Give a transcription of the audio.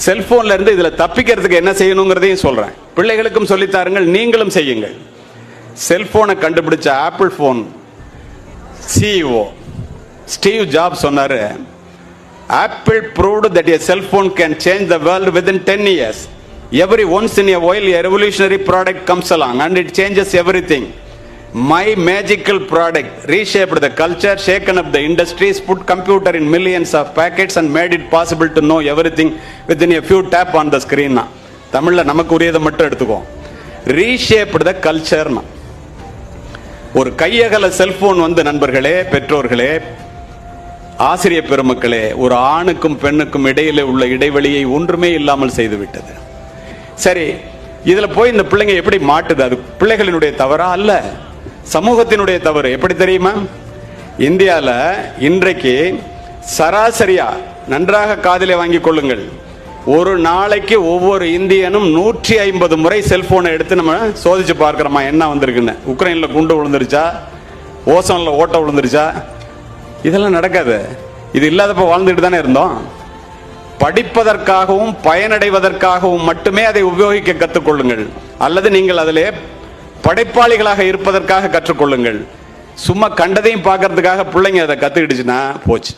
செல்போன்ல இருந்து இதுல தப்பிக்கிறதுக்கு என்ன செய்யணுங்கிறதையும் சொல்றேன். பிள்ளைகளுக்கும் சொல்லித்தாருங்கள், நீங்களும் செய்யுங்கள். செல்போனை கண்டுபிடிச்ச apple phone CEO Steve jobs சொன்னாரு, Apple proved that a cell phone can change the world within 10 years. Every once in a while a revolutionary product comes along and it changes everything. My magical product reshaped the culture, shaken up the industries, put computer in millions of packets and made it possible to know everything within a few tap on the screen. தமிழ்ல நமக்கு உரியதை மட்டும் எடுத்துக்கோ. Reshaped the culture. ஒரு கையகல cellphone வந்து நண்பர்களே, பெற்றோர்களே, ஆசிரியர் பெருமக்களே, ஒரு ஆணுக்கும் பெண்ணுக்கும் இடையிலே உள்ள இடைவெளியை ஒன்றுமே இல்லாமல் செய்துவிட்டது. சரி, இதுல போய் இந்த பிள்ளைங்க எப்படி மாட்டுது? அது பிள்ளைகளினுடைய தவறா? அல்ல, சமூகத்தினுடைய தவறு. எப்படி தெரியுமா? இந்தியால இன்றைக்கு சராசரியா, நன்றாக காதிலே வாங்கிக் கொள்ளுங்கள், ஒரு நாளைக்கு ஒவ்வொரு இந்தியனும் 150 முறை செல்போனை எடுத்து நம்ம சோதிச்சு பார்க்கிறோமா என்ன வந்திருக்குன்னு. உக்ரைன்ல குண்டு விழுந்துருச்சா, ஓசோன்ல ஓட்ட விழுந்துருச்சா? இதெல்லாம் நடக்காது. இது இல்லாதப்ப வாழ்ந்துட்டு தானே இருந்தோம். படிப்பதற்காகவும் பயனடைவதற்காகவும் மட்டுமே அதை உபயோகிக்க கற்றுக்கொள்ளுங்கள், அல்லது நீங்கள் அதிலே படைப்பாளிகளாக இருப்பதற்காக கற்றுக்கொள்ளுங்கள். சும்மா கண்டதையும் பார்க்கறதுக்காக பிள்ளைங்க அதை கத்துக்கிடுச்சுன்னா போச்சு.